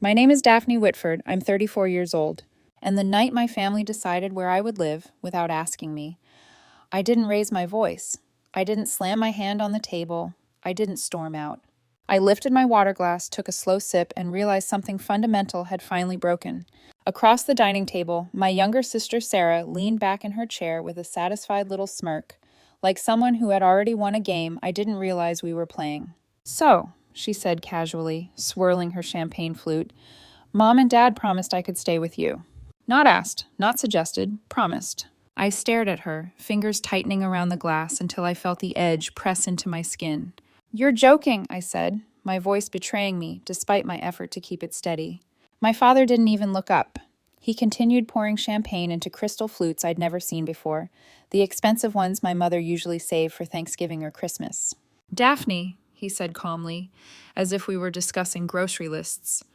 My name is Daphne Whitford. I'm 34 years old. And the night my family decided where I would live, without asking me, I didn't raise my voice. I didn't slam my hand on the table. I didn't storm out. I lifted my water glass, took a slow sip, and realized something fundamental had finally broken. Across the dining table, my younger sister Sarah leaned back in her chair with a satisfied little smirk, like someone who had already won a game I didn't realize we were playing. "So," she said casually, swirling her champagne flute, "Mom and Dad promised I could stay with you." Not asked, not suggested, promised. I stared at her, fingers tightening around the glass until I felt the edge press into my skin. "You're joking," I said, my voice betraying me despite my effort to keep it steady. My father didn't even look up. He continued pouring champagne into crystal flutes I'd never seen before, the expensive ones my mother usually saved for Thanksgiving or Christmas. "Daphne," he said calmly, as if we were discussing grocery lists,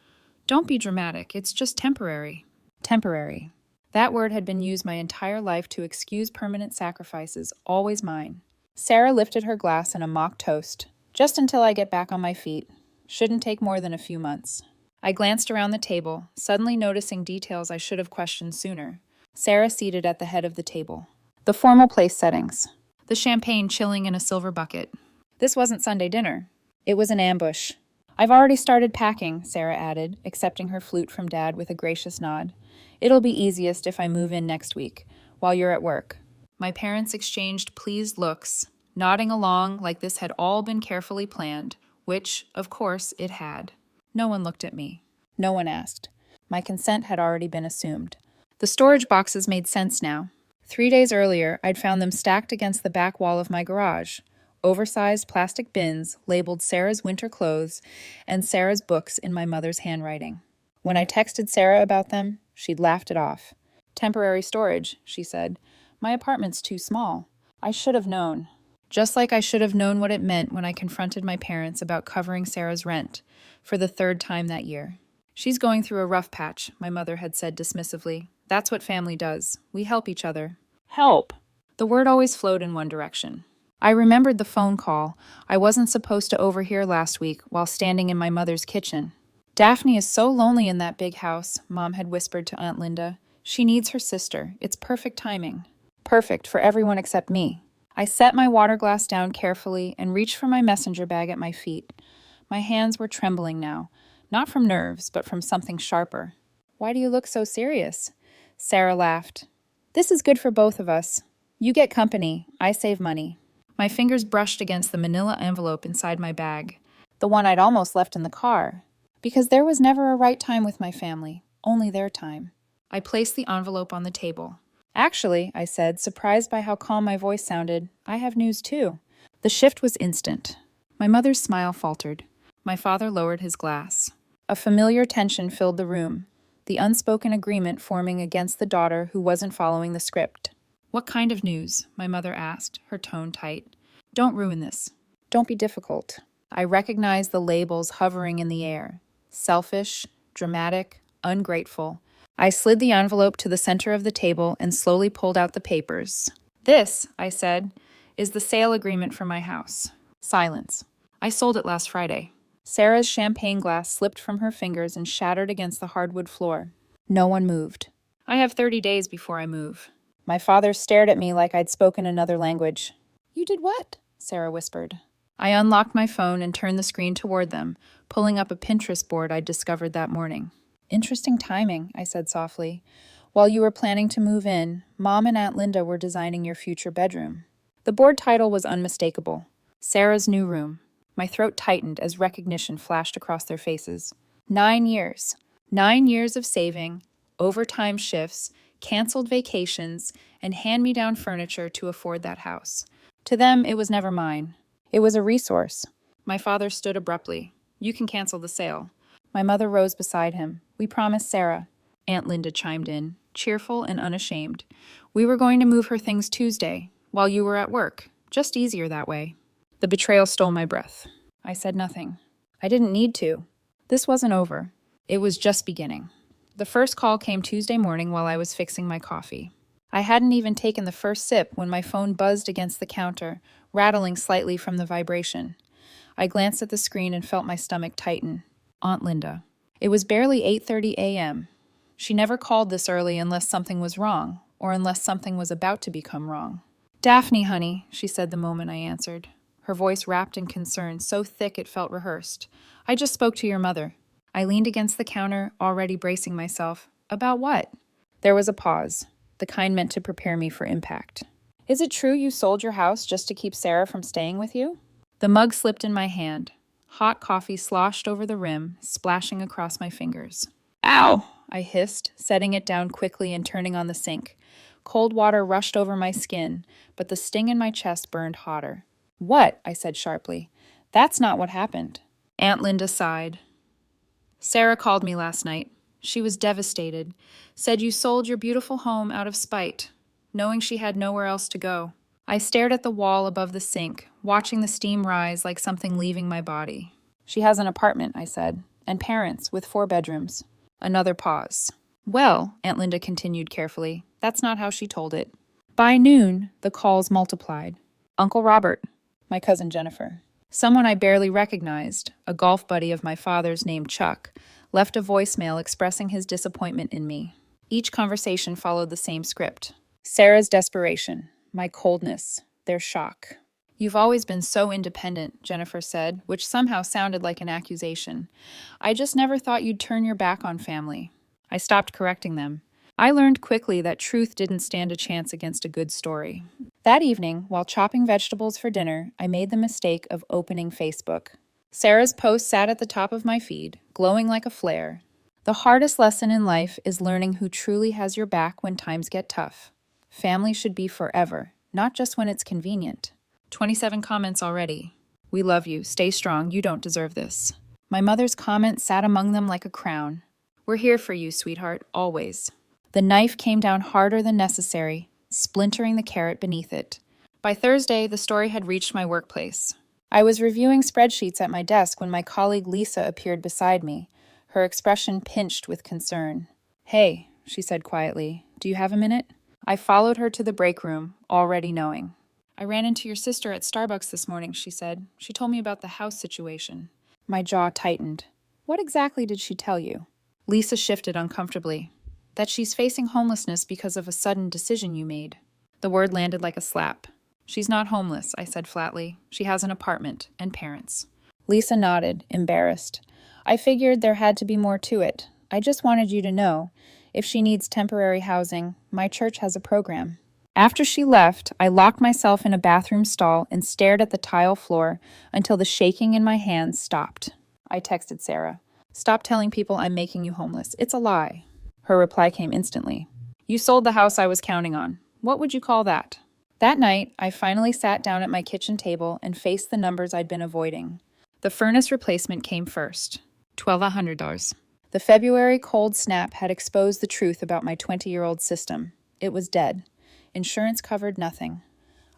"don't be dramatic. It's just temporary." Temporary. That word had been used my entire life to excuse permanent sacrifices, always mine. Sarah lifted her glass in a mock toast. "Just until I get back on my feet. Shouldn't take more than a few months." I glanced around the table, suddenly noticing details I should have questioned sooner. Sarah seated at the head of the table. The formal place settings. The champagne chilling in a silver bucket. This wasn't Sunday dinner. It was an ambush. "I've already started packing," Sarah added, accepting her flute from Dad with a gracious nod. "It'll be easiest if I move in next week, while you're at work." My parents exchanged pleased looks, nodding along like this had all been carefully planned, which, of course, it had. No one looked at me. No one asked. My consent had already been assumed. The storage boxes made sense now. 3 days earlier, I'd found them stacked against the back wall of my garage. Oversized plastic bins labeled Sarah's winter clothes and Sarah's books in my mother's handwriting. When I texted Sarah about them, she'd laughed it off. "Temporary storage," she said. "My apartment's too small." I should have known. Just like I should have known what it meant when I confronted my parents about covering Sarah's rent, for the 3rd time that year. "She's going through a rough patch," my mother had said dismissively. "That's what family does. We help each other." Help! The word always flowed in one direction. I remembered the phone call I wasn't supposed to overhear last week while standing in my mother's kitchen. "Daphne is so lonely in that big house," Mom had whispered to Aunt Linda. "She needs her sister. It's perfect timing." Perfect for everyone except me. I set my water glass down carefully and reached for my messenger bag at my feet. My hands were trembling now, not from nerves, but from something sharper. "Why do you look so serious?" Sarah laughed. "This is good for both of us. You get company, I save money." My fingers brushed against the manila envelope inside my bag, the one I'd almost left in the car, because there was never a right time with my family, only their time. I placed the envelope on the table. "Actually," I said, surprised by how calm my voice sounded, "I have news too." The shift was instant. My mother's smile faltered. My father lowered his glass. A familiar tension filled the room, the unspoken agreement forming against the daughter who wasn't following the script. "What kind of news?" my mother asked, her tone tight. "Don't ruin this. Don't be difficult." I recognized the labels hovering in the air. Selfish, dramatic, ungrateful. I slid the envelope to the center of the table and slowly pulled out the papers. "This," I said, "is the sale agreement for my house." Silence. "I sold it last Friday." Sarah's champagne glass slipped from her fingers and shattered against the hardwood floor. No one moved. "I have 30 days before I move." My father stared at me like I'd spoken another language. "You did what?" Sarah whispered. I unlocked my phone and turned the screen toward them, pulling up a Pinterest board I'd discovered that morning. "Interesting timing," I said softly. "While you were planning to move in, Mom and Aunt Linda were designing your future bedroom." The board title was unmistakable. Sarah's New Room. My throat tightened as recognition flashed across their faces. 9 years. 9 years of saving, overtime shifts, canceled vacations, and hand-me-down furniture to afford that house. To them, it was never mine. It was a resource. My father stood abruptly. "You can cancel the sale." My mother rose beside him. "We promised Sarah." Aunt Linda chimed in, cheerful and unashamed. "We were going to move her things Tuesday, while you were at work. Just easier that way." The betrayal stole my breath. I said nothing. I didn't need to. This wasn't over. It was just beginning. The first call came Tuesday morning while I was fixing my coffee. I hadn't even taken the first sip when my phone buzzed against the counter, rattling slightly from the vibration. I glanced at the screen and felt my stomach tighten. Aunt Linda. It was barely 8:30 a.m. She never called this early unless something was wrong, or unless something was about to become wrong. "Daphne, honey," she said the moment I answered. Her voice wrapped in concern, so thick it felt rehearsed. "I just spoke to your mother." I leaned against the counter, already bracing myself. "About what?" There was a pause, the kind meant to prepare me for impact. "Is it true you sold your house just to keep Sarah from staying with you?" The mug slipped in my hand. Hot coffee sloshed over the rim, splashing across my fingers. "Ow!" I hissed, setting it down quickly and turning on the sink. Cold water rushed over my skin, but the sting in my chest burned hotter. "What?" I said sharply. "That's not what happened." Aunt Linda sighed. "Sarah called me last night. She was devastated. Said you sold your beautiful home out of spite, knowing she had nowhere else to go." I stared at the wall above the sink, watching the steam rise like something leaving my body. "She has an apartment," I said, "and parents with 4 bedrooms. Another pause. "Well," Aunt Linda continued carefully, "that's not how she told it." By noon, the calls multiplied. Uncle Robert, my cousin Jennifer, someone I barely recognized, a golf buddy of my father's named Chuck, left a voicemail expressing his disappointment in me. Each conversation followed the same script. Sarah's desperation, my coldness, their shock. "You've always been so independent," Jennifer said, which somehow sounded like an accusation. "I just never thought you'd turn your back on family." I stopped correcting them. I learned quickly that truth didn't stand a chance against a good story. That evening, while chopping vegetables for dinner, I made the mistake of opening Facebook. Sarah's post sat at the top of my feed, glowing like a flare. "The hardest lesson in life is learning who truly has your back when times get tough. Family should be forever, not just when it's convenient." 27 comments already. "We love you. Stay strong. You don't deserve this." My mother's comment sat among them like a crown. "We're here for you, sweetheart, always." The knife came down harder than necessary, splintering the carrot beneath it. By Thursday, the story had reached my workplace. I was reviewing spreadsheets at my desk when my colleague Lisa appeared beside me, her expression pinched with concern. "Hey," she said quietly, "do you have a minute?" I followed her to the break room, already knowing. "I ran into your sister at Starbucks this morning," she said. "She told me about the house situation." My jaw tightened. "What exactly did she tell you?" Lisa shifted uncomfortably. "That she's facing homelessness because of a sudden decision you made." The word landed like a slap. "She's not homeless," I said flatly. "She has an apartment and parents." Lisa nodded, embarrassed. "I figured there had to be more to it. I just wanted you to know. If she needs temporary housing, my church has a program." After she left, I locked myself in a bathroom stall and stared at the tile floor until the shaking in my hands stopped. I texted Sarah, "Stop telling people I'm making you homeless. It's a lie." Her reply came instantly. "You sold the house I was counting on. What would you call that?" That night, I finally sat down at my kitchen table and faced the numbers I'd been avoiding. The furnace replacement came first, $1,200. The February cold snap had exposed the truth about my 20-year-old system. It was dead. Insurance covered nothing.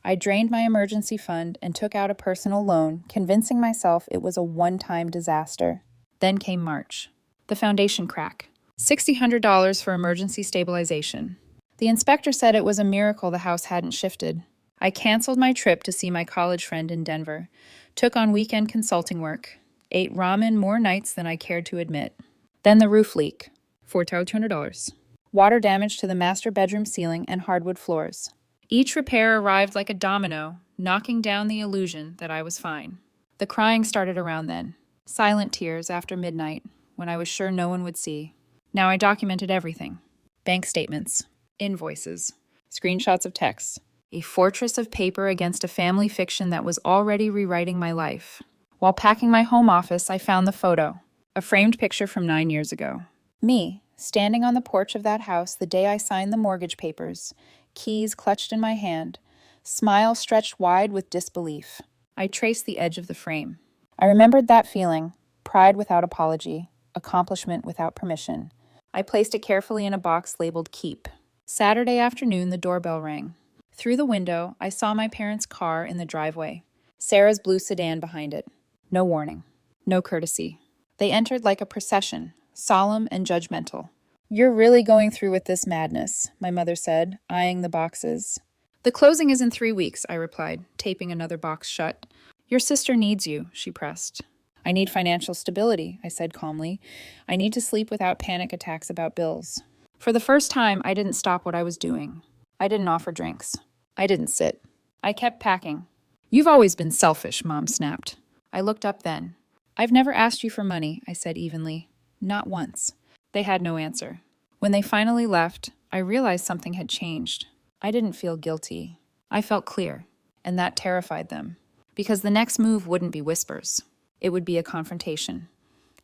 I drained my emergency fund and took out a personal loan, convincing myself it was a one-time disaster. Then came March. The foundation crack. $600 for emergency stabilization. The inspector said it was a miracle the house hadn't shifted. I canceled my trip to see my college friend in Denver, took on weekend consulting work, ate ramen more nights than I cared to admit. Then the roof leak. $4,200. Water damage to the master bedroom ceiling and hardwood floors. Each repair arrived like a domino, knocking down the illusion that I was fine. The crying started around then. Silent tears after midnight, when I was sure no one would see. Now I documented everything. Bank statements, invoices, screenshots of texts. A fortress of paper against a family fiction that was already rewriting my life. While packing my home office, I found the photo. A framed picture from 9 years ago. Me, standing on the porch of that house the day I signed the mortgage papers, keys clutched in my hand, smile stretched wide with disbelief. I traced the edge of the frame. I remembered that feeling, pride without apology, accomplishment without permission. I placed it carefully in a box labeled Keep. Saturday afternoon, the doorbell rang. Through the window, I saw my parents' car in the driveway, Sarah's blue sedan behind it. No warning, no courtesy. They entered like a procession, solemn and judgmental. "You're really going through with this madness," my mother said, eyeing the boxes. "The closing is in 3 weeks," I replied, taping another box shut. "Your sister needs you," she pressed. I need financial stability, I said calmly. I need to sleep without panic attacks about bills. For the first time, I didn't stop what I was doing. I didn't offer drinks. I didn't sit. I kept packing. You've always been selfish, Mom snapped. I looked up then. I've never asked you for money, I said evenly. Not once. They had no answer. When they finally left, I realized something had changed. I didn't feel guilty. I felt clear, and that terrified them. Because the next move wouldn't be whispers. It would be a confrontation.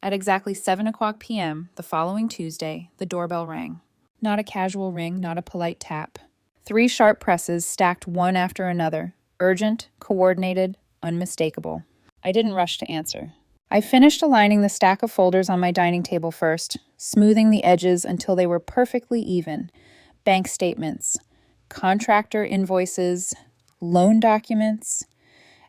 At exactly 7:00 p.m. the following Tuesday, the doorbell rang. Not a casual ring, not a polite tap. 3 sharp presses stacked one after another, urgent, coordinated, unmistakable. I didn't rush to answer. I finished aligning the stack of folders on my dining table first, smoothing the edges until they were perfectly even. Bank statements, contractor invoices, loan documents.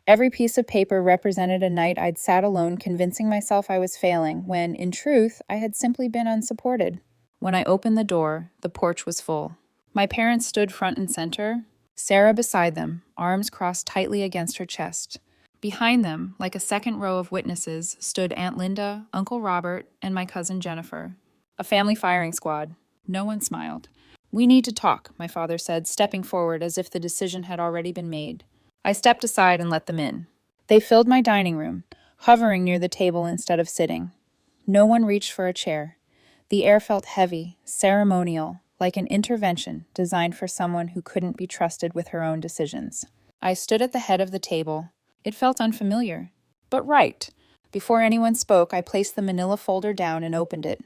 Every piece of paper represented a night I'd sat alone convincing myself I was failing, when, in truth, I had simply been unsupported. When I opened the door, the porch was full. My parents stood front and center, Sarah beside them, arms crossed tightly against her chest. Behind them, like a second row of witnesses, stood Aunt Linda, Uncle Robert, and my cousin Jennifer. A family firing squad. No one smiled. We need to talk, my father said, stepping forward as if the decision had already been made. I stepped aside and let them in. They filled my dining room, hovering near the table instead of sitting. No one reached for a chair. The air felt heavy, ceremonial, like an intervention designed for someone who couldn't be trusted with her own decisions. I stood at the head of the table. It felt unfamiliar, but right. Before anyone spoke, I placed the manila folder down and opened it.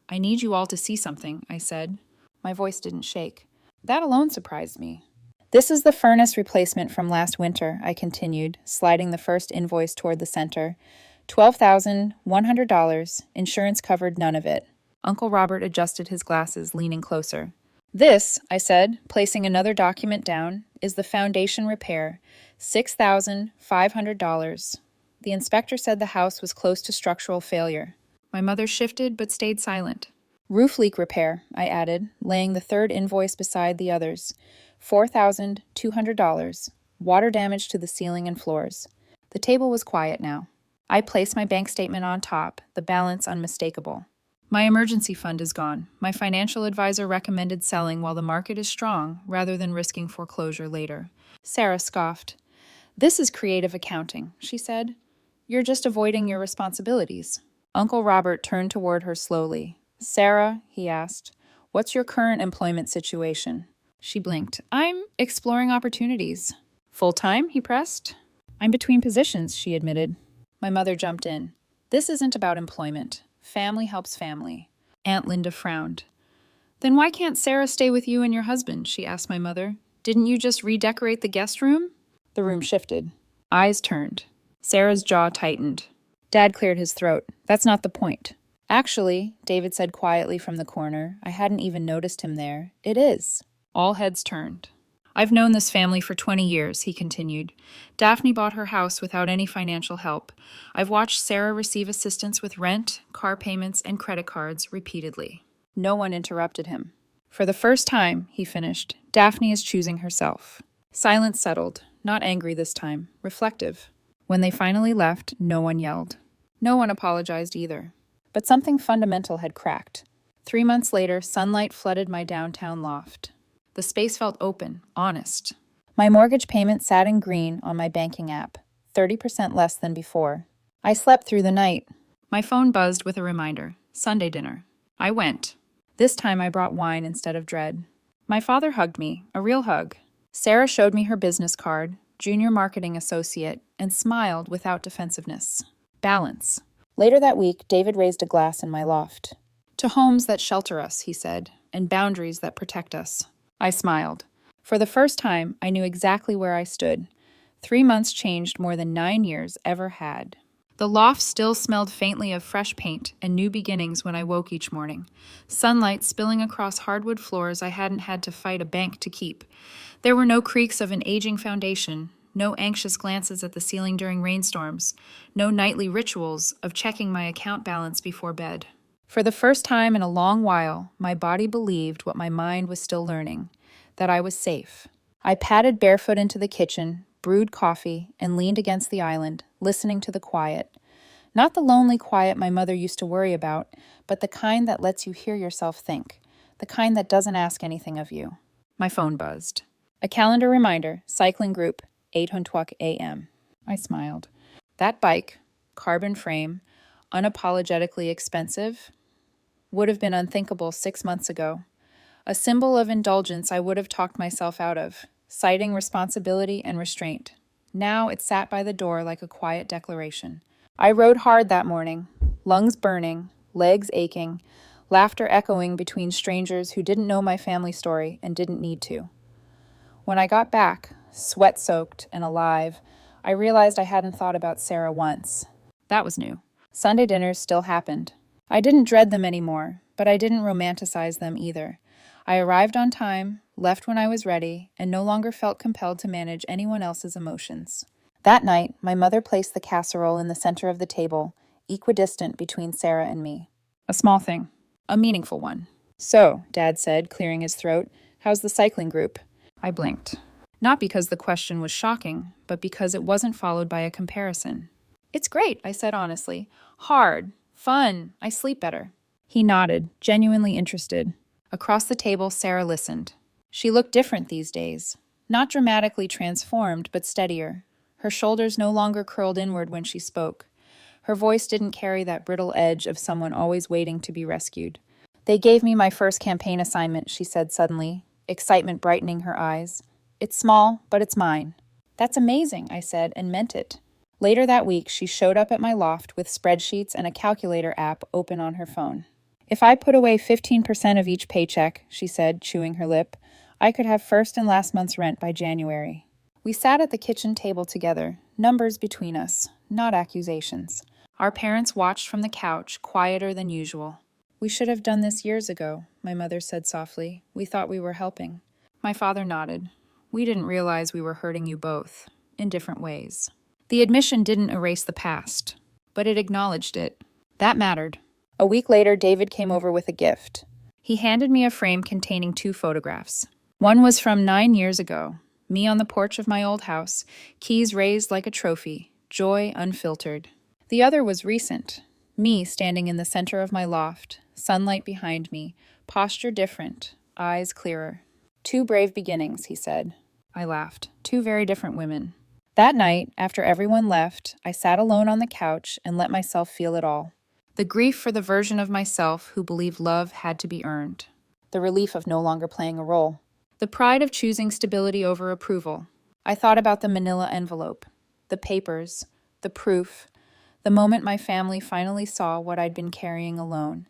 I need you all to see something, I said. My voice didn't shake. That alone surprised me. This is the furnace replacement from last winter, I continued, sliding the first invoice toward the center. $12,100. Insurance covered none of it. Uncle Robert adjusted his glasses, leaning closer. This, I said, placing another document down, is the foundation repair. $6,500. The inspector said the house was close to structural failure. My mother shifted but stayed silent. Roof leak repair, I added, laying the third invoice beside the others. $4,200. Water damage to the ceiling and floors. The table was quiet now. I placed my bank statement on top, the balance unmistakable. My emergency fund is gone. My financial advisor recommended selling while the market is strong, rather than risking foreclosure later. Sarah scoffed. This is creative accounting, she said. You're just avoiding your responsibilities. Uncle Robert turned toward her slowly. Sarah, he asked, what's your current employment situation? She blinked. I'm exploring opportunities. Full-time, he pressed. I'm between positions, she admitted. My mother jumped in. This isn't about employment. Family helps family. Aunt Linda frowned. Then why can't Sarah stay with you and your husband? She asked my mother. Didn't you just redecorate the guest room? The room shifted. Eyes turned. Sarah's jaw tightened. Dad cleared his throat. That's not the point. Actually, David said quietly from the corner, I hadn't even noticed him there. It is. All heads turned. I've known this family for 20 years, he continued. Daphne bought her house without any financial help. I've watched Sarah receive assistance with rent, car payments, and credit cards repeatedly. No one interrupted him. For the first time, he finished, Daphne is choosing herself. Silence settled, not angry this time, reflective. When they finally left, no one yelled. No one apologized either. But something fundamental had cracked. 3 months later, sunlight flooded my downtown loft. The space felt open, honest. My mortgage payment sat in green on my banking app, 30% less than before. I slept through the night. My phone buzzed with a reminder, Sunday dinner. I went. This time I brought wine instead of dread. My father hugged me, a real hug. Sarah showed me her business card, junior marketing associate, and smiled without defensiveness. Balance. Later that week, David raised a glass in my loft. To homes that shelter us, he said, and boundaries that protect us. I smiled. For the first time, I knew exactly where I stood. 3 months changed more than 9 years ever had. The loft still smelled faintly of fresh paint and new beginnings when I woke each morning. Sunlight spilling across hardwood floors I hadn't had to fight a bank to keep. There were no creaks of an aging foundation, no anxious glances at the ceiling during rainstorms, no nightly rituals of checking my account balance before bed. For the first time in a long while, my body believed what my mind was still learning, that I was safe. I padded barefoot into the kitchen, brewed coffee, and leaned against the island, listening to the quiet. Not the lonely quiet my mother used to worry about, but the kind that lets you hear yourself think, the kind that doesn't ask anything of you. My phone buzzed. A calendar reminder, cycling group, 8:00 a.m. I smiled. That bike, carbon frame, unapologetically expensive, would have been unthinkable 6 months ago. A symbol of indulgence I would have talked myself out of, citing responsibility and restraint. Now it sat by the door like a quiet declaration. I rode hard that morning, lungs burning, legs aching, laughter echoing between strangers who didn't know my family story and didn't need to. When I got back, sweat-soaked and alive, I realized I hadn't thought about Sarah once. That was new. Sunday dinners still happened. I didn't dread them anymore, but I didn't romanticize them either. I arrived on time, left when I was ready, and no longer felt compelled to manage anyone else's emotions. That night, my mother placed the casserole in the center of the table, equidistant between Sarah and me. A small thing. A meaningful one. "So," Dad said, clearing his throat, "how's the cycling group?" I blinked. Not because the question was shocking, but because it wasn't followed by a comparison. "It's great," I said honestly. "Hard. Fun. I sleep better." He nodded, genuinely interested. Across the table, Sarah listened. She looked different these days. Not dramatically transformed, but steadier. Her shoulders no longer curled inward when she spoke. Her voice didn't carry that brittle edge of someone always waiting to be rescued. "They gave me my first campaign assignment," she said suddenly, excitement brightening her eyes. "It's small, but it's mine." "That's amazing," I said, and meant it. Later that week, she showed up at my loft with spreadsheets and a calculator app open on her phone. "If I put away 15% of each paycheck," she said, chewing her lip, "I could have first and last month's rent by January." We sat at the kitchen table together, numbers between us, not accusations. Our parents watched from the couch, quieter than usual. "We should have done this years ago," my mother said softly. "We thought we were helping." My father nodded. "We didn't realize we were hurting you both, in different ways." The admission didn't erase the past, but it acknowledged it. That mattered. A week later, David came over with a gift. He handed me a frame containing 2 photographs. One was from 9 years ago, me on the porch of my old house, keys raised like a trophy, joy unfiltered. The other was recent, me standing in the center of my loft, sunlight behind me, posture different, eyes clearer. 2 brave beginnings, he said. I laughed. 2 very different women. That night, after everyone left, I sat alone on the couch and let myself feel it all. The grief for the version of myself who believed love had to be earned. The relief of no longer playing a role. The pride of choosing stability over approval. I thought about the manila envelope, the papers, the proof, the moment my family finally saw what I'd been carrying alone,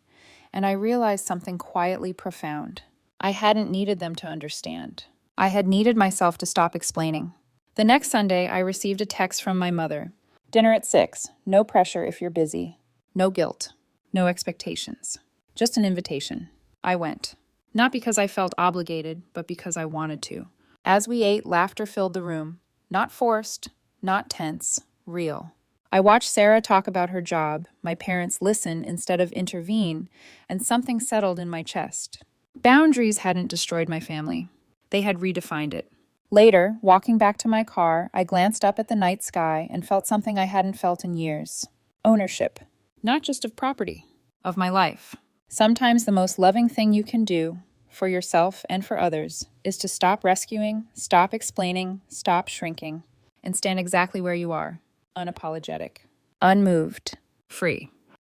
and I realized something quietly profound. I hadn't needed them to understand. I had needed myself to stop explaining. The next Sunday, I received a text from my mother. "Dinner at 6. No pressure if you're busy. No guilt. No expectations. Just an invitation." I went. Not because I felt obligated, but because I wanted to. As we ate, laughter filled the room. Not forced, not tense, real. I watched Sarah talk about her job, my parents listen instead of intervene, and something settled in my chest. Boundaries hadn't destroyed my family. They had redefined it. Later, walking back to my car, I glanced up at the night sky and felt something I hadn't felt in years. Ownership. Not just of property, of my life. Sometimes the most loving thing you can do, for yourself and for others, is to stop rescuing, stop explaining, stop shrinking, and stand exactly where you are, unapologetic, unmoved, free.